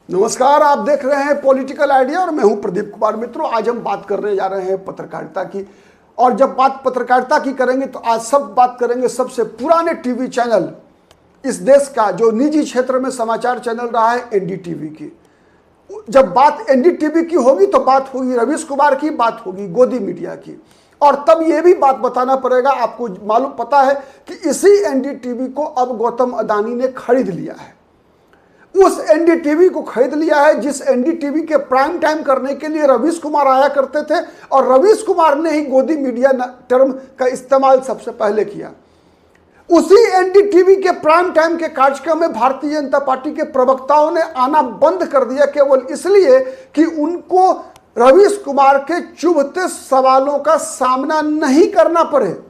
नमस्कार, आप देख रहे हैं पॉलिटिकल आइडिया और मैं हूं प्रदीप कुमार। मित्रों, आज हम बात करने जा रहे हैं पत्रकारिता की। और जब बात पत्रकारिता की करेंगे तो आज सब बात करेंगे सबसे पुराने टीवी चैनल इस देश का, जो निजी क्षेत्र में समाचार चैनल रहा है, एनडीटीवी की। जब बात एनडीटीवी की होगी तो बात होगी रवीश कुमार की, बात होगी गोदी मीडिया की। और तब यह भी बात बताना पड़ेगा, आपको मालूम पता है कि इसी एनडीटीवी को अब गौतम अदानी ने खरीद लिया है। उस एनडीटीवी को खरीद लिया है जिस एनडीटीवी के प्राइम टाइम करने के लिए रवीश कुमार आया करते थे, और रवीश कुमार ने ही गोदी मीडिया टर्म का इस्तेमाल सबसे पहले किया। उसी एनडीटीवी के प्राइम टाइम के कार्यक्रम में भारतीय जनता पार्टी के प्रवक्ताओं ने आना बंद कर दिया, केवल इसलिए कि उनको रवीश कुमार के चुभते सवालों का सामना नहीं करना पड़े।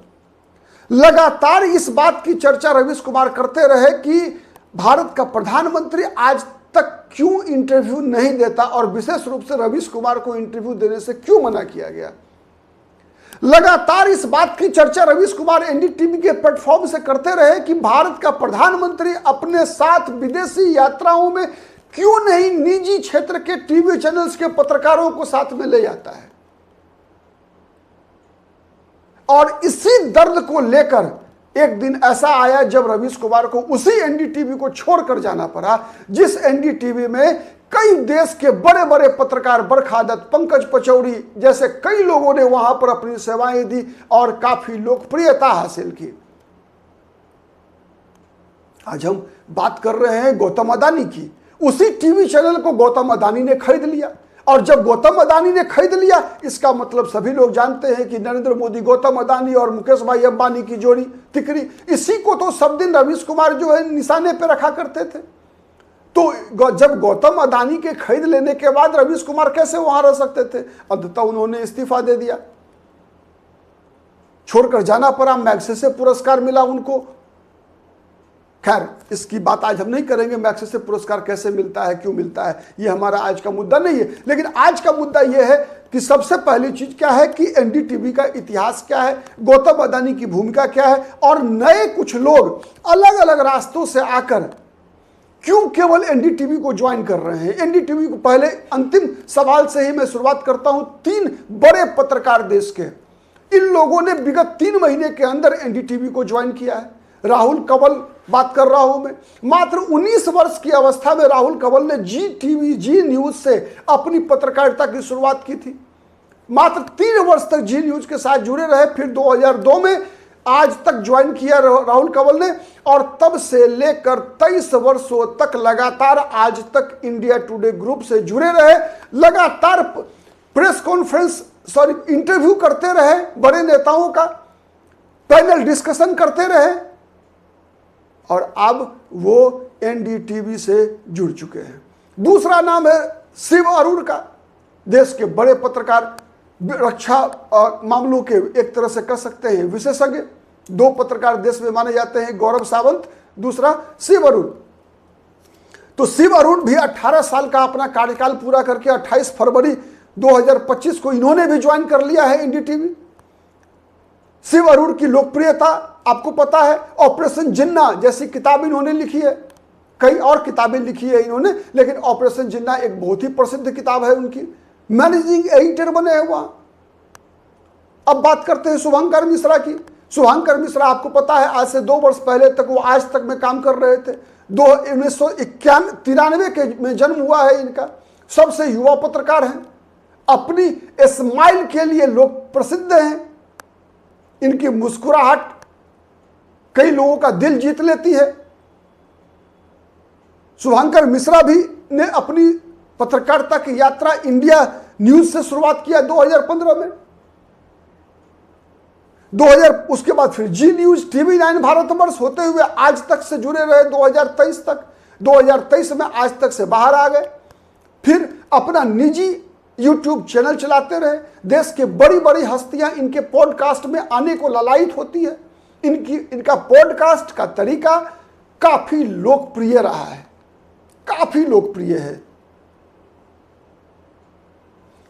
लगातार इस बात की चर्चा रवीश कुमार करते रहे कि भारत का प्रधानमंत्री आज तक क्यों इंटरव्यू नहीं देता, और विशेष रूप से रवीश कुमार को इंटरव्यू देने से क्यों मना किया गया। लगातार इस बात की चर्चा रवीश कुमार एनडीटीवी के प्लेटफॉर्म से करते रहे कि भारत का प्रधानमंत्री अपने साथ विदेशी यात्राओं में क्यों नहीं निजी क्षेत्र के टीवी चैनल्स के पत्रकारों को साथ में ले जाता है। और इसी दर्द को लेकर एक दिन ऐसा आया जब रवीश कुमार को उसी एनडीटीवी को छोड़कर जाना पड़ा, जिस एनडीटीवी में कई देश के बड़े बड़े पत्रकार, बरखा दत्त, पंकज पचौरी जैसे कई लोगों ने वहां पर अपनी सेवाएं दी और काफी लोकप्रियता हासिल की। आज हम बात कर रहे हैं गौतम अदानी की। उसी टीवी चैनल को गौतम अदानी ने खरीद लिया, और जब गौतम अदानी ने खरीद लिया, इसका मतलब सभी लोग जानते हैं कि नरेंद्र मोदी, गौतम अदानी और मुकेश भाई अंबानी की जोड़ी तिकरी, इसी को तो सब दिन रवीश कुमार जो है निशाने पे रखा करते थे। तो जब गौतम अदानी के खरीद लेने के बाद रवीश कुमार कैसे वहां रह सकते थे? अंततः उन्होंने इस्तीफा दे दिया, छोड़कर जाना पड़ा। मैग्सेसे पुरस्कार मिला उनको। खैर, इसकी बात आज हम नहीं करेंगे, मैग्सेसे पुरस्कार कैसे मिलता है, क्यों मिलता है, ये हमारा आज का मुद्दा नहीं है। लेकिन आज का मुद्दा यह है कि सबसे पहली चीज क्या है कि एनडीटीवी का इतिहास क्या है, गौतम अदानी की भूमिका क्या है, और नए कुछ लोग अलग अलग रास्तों से आकर क्यों केवल एनडीटीवी को ज्वाइन कर रहे हैं। एनडीटीवी को पहले अंतिम सवाल से ही मैं शुरुआत करता हूं। 3 बड़े पत्रकार देश के, इन लोगों ने विगत 3 महीने के अंदर एनडीटीवी को ज्वाइन किया है। राहुल कंवल बात कर रहा हूं मैं। मात्र 19 वर्ष की अवस्था में राहुल कंवल ने जी टीवी, जी न्यूज से अपनी पत्रकारिता की शुरुआत की थी। मात्र 3 वर्ष तक जी न्यूज के साथ जुड़े रहे, फिर 2002 में आज तक ज्वाइन किया राहुल कंवल ने, और तब से लेकर 23 वर्षों तक लगातार आज तक इंडिया टुडे ग्रुप से जुड़े रहे। लगातार प्रेस कॉन्फ्रेंस इंटरव्यू करते रहे, बड़े नेताओं का पैनल डिस्कशन करते रहे, और अब वो एनडीटीवी से जुड़ चुके हैं। दूसरा नाम है शिव अरुण का, देश के बड़े पत्रकार, रक्षा मामलों के एक तरह से कह सकते हैं विशेषज्ञ। 2 पत्रकार देश में माने जाते हैं, गौरव सावंत, दूसरा शिव अरुण। तो शिव अरुण भी 18 साल का अपना कार्यकाल पूरा करके 28 फरवरी 2025 को इन्होंने भी ज्वाइन कर लिया है एनडीटीवी। शिव अरुण की लोकप्रियता आपको पता है। ऑपरेशन जिन्ना जैसी किताब इन्होंने लिखी है, कई और किताबें लिखी है इन्होंने, लेकिन ऑपरेशन जिन्ना एक बहुत ही प्रसिद्ध किताब है उनकी। मैनेजिंग एडिटर बने हैं वहां। अब बात करते हैं शुभंकर मिश्रा की। शुभंकर मिश्रा आपको पता है, आज से 2 वर्ष पहले तक वो आज तक में काम कर रहे थे। 1993 में जन्म हुआ है इनका। सबसे युवा पत्रकार हैं, अपनी स्माइल के लिए लोग प्रसिद्ध हैं। इनकी मुस्कुराहट कई लोगों का दिल जीत लेती है। शुभंकर मिश्रा भी ने अपनी पत्रकारिता की यात्रा इंडिया न्यूज से शुरुआत किया 2015 में। 2000 उसके बाद फिर जी न्यूज, टीवी 9 भारतवर्ष होते हुए आज तक से जुड़े रहे 2023 तक। 2023 में आज तक से बाहर आ गए। फिर अपना निजी यूट्यूब चैनल चलाते रहे। देश के बड़ी बड़ी हस्तियां इनके पॉडकास्ट में आने को ललायित होती है। इनका पॉडकास्ट का तरीका काफी लोकप्रिय रहा है, काफी लोकप्रिय है।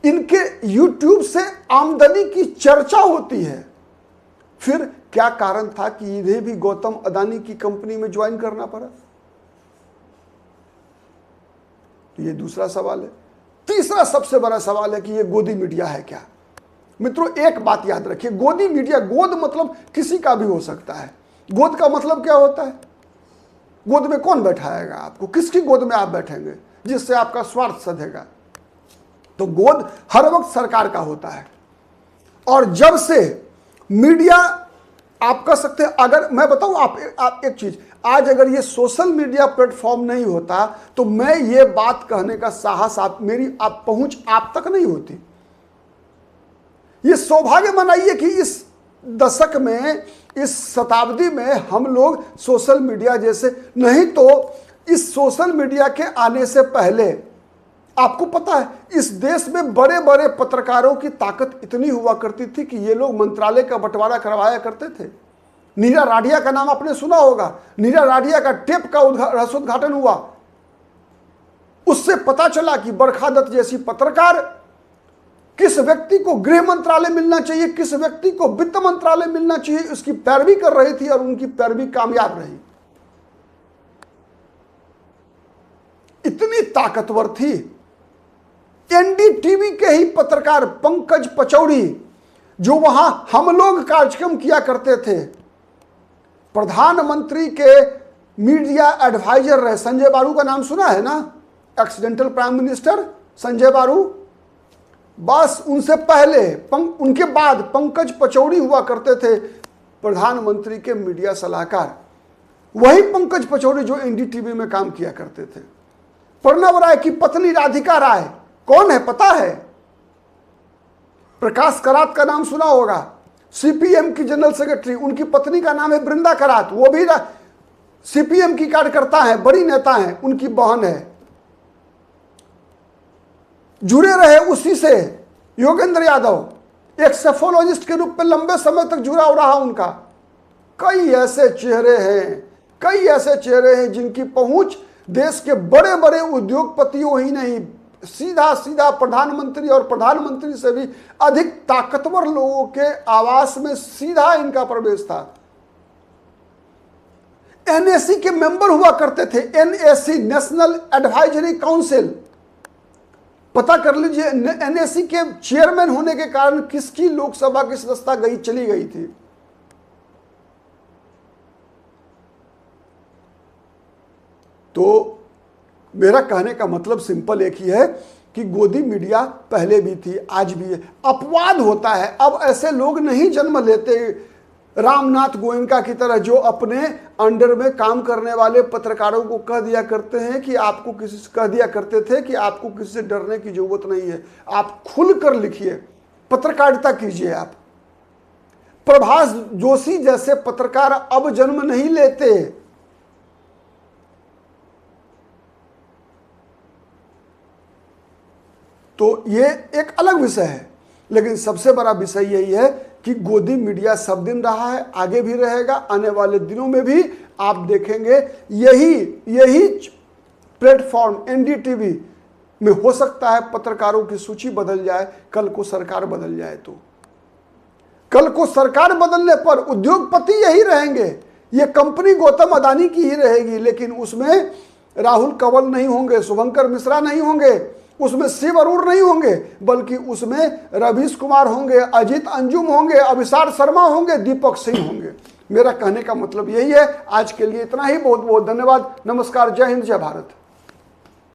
इनके यूट्यूब से आमदनी की चर्चा होती है। फिर क्या कारण था कि इन्हें भी गौतम अदानी की कंपनी में ज्वाइन करना पड़ा? तो ये दूसरा सवाल है। तीसरा सबसे बड़ा सवाल है कि ये गोदी मीडिया है क्या। मित्रों, एक बात याद रखिए, गोदी मीडिया, गोद मतलब किसी का भी हो सकता है। गोद का मतलब क्या होता है? गोद में कौन बैठाएगा आपको? किसकी गोद में आप बैठेंगे जिससे आपका स्वार्थ सधेगा? तो गोद हर वक्त सरकार का होता है। और जब से मीडिया, आप कह सकते हैं, अगर मैं बताऊं आप एक चीज, आज अगर ये सोशल मीडिया प्लेटफॉर्म नहीं होता तो मैं ये बात कहने का साहस, मेरी पहुंच आप तक नहीं होती। ये सौभाग्य मनाइए कि इस दशक में, इस शताब्दी में हम लोग सोशल मीडिया जैसे, नहीं तो इस सोशल मीडिया के आने से पहले आपको पता है इस देश में बड़े बड़े पत्रकारों की ताकत इतनी हुआ करती थी कि ये लोग मंत्रालय का बंटवारा करवाया करते थे। नीरा राडिया का नाम आपने सुना होगा। नीरा राडिया का टेप का रहस्योद्घाटन हुआ, उससे पता चला कि बरखा दत्त जैसी पत्रकार किस व्यक्ति को गृह मंत्रालय मिलना चाहिए, किस व्यक्ति को वित्त मंत्रालय मिलना चाहिए, उसकी पैरवी कर रही थी और उनकी पैरवी कामयाब रही। इतनी ताकतवर थी। एनडीटीवी के ही पत्रकार पंकज पचौड़ी, जो वहां हम लोग कार्यक्रम किया करते थे, प्रधानमंत्री के मीडिया एडवाइजर रहे। संजय बारू का नाम सुना है ना, एक्सीडेंटल प्राइम मिनिस्टर संजय बारू। बस उनसे पहले, उनके बाद पंकज पचौड़ी हुआ करते थे प्रधानमंत्री के मीडिया सलाहकार। वही पंकज पचौड़ी जो एनडीटीवी में काम किया करते थे। प्रणव राय की पत्नी राधिका राय कौन है पता है? प्रकाश करात का नाम सुना होगा, सीपीएम की जनरल सेक्रेटरी। उनकी पत्नी का नाम है वृंदा करात, वो भी सीपीएम की कार्यकर्ता है, बड़ी नेता है, उनकी बहन है। जुड़े रहे उसी से योगेंद्र यादव, एक सेफोलॉजिस्ट के रूप में लंबे समय तक जुड़ा रहा उनका। कई ऐसे चेहरे हैं, कई ऐसे चेहरे हैं जिनकी पहुंच देश के बड़े बड़े उद्योगपतियों ही नहीं, सीधा सीधा प्रधानमंत्री और प्रधानमंत्री से भी अधिक ताकतवर लोगों के आवास में सीधा इनका प्रवेश था। एनएसी के मेंबर हुआ करते थे, एनएसी, नेशनल एडवाइजरी काउंसिल। पता कर लीजिए एनएसी के चेयरमैन होने के कारण किसकी लोकसभा की सदस्यता चली गई थी। तो मेरा कहने का मतलब सिंपल एक ही है कि गोदी मीडिया पहले भी थी, आज भी है। अपवाद होता है, अब ऐसे लोग नहीं जन्म लेते रामनाथ गोयनका की तरह, जो अपने अंडर में काम करने वाले पत्रकारों को कह दिया करते हैं कि आपको किसी से, कह दिया करते थे कि आपको किसी से डरने की जरूरत नहीं है, आप खुलकर लिखिए, पत्रकारिता कीजिए। आप प्रभास जोशी जैसे पत्रकार अब जन्म नहीं लेते। तो ये एक अलग विषय है, लेकिन सबसे बड़ा विषय यही है कि गोदी मीडिया सब दिन रहा है, आगे भी रहेगा, आने वाले दिनों में भी आप देखेंगे यही प्लेटफॉर्म एनडीटीवी में हो सकता है पत्रकारों की सूची बदल जाए, कल को सरकार बदल जाए। तो कल को सरकार बदलने पर उद्योगपति यही रहेंगे, ये कंपनी गौतम अदानी की ही रहेगी, लेकिन उसमें राहुल कंवल नहीं होंगे, शुभंकर मिश्रा नहीं होंगे, उसमें शिव अरूर नहीं होंगे, बल्कि उसमें रवीश कुमार होंगे, अजीत अंजुम होंगे, अभिसार शर्मा होंगे, दीपक सिंह होंगे। मेरा कहने का मतलब यही है। आज के लिए इतना ही। बहुत बहुत धन्यवाद। नमस्कार। जय हिंद, जय भारत।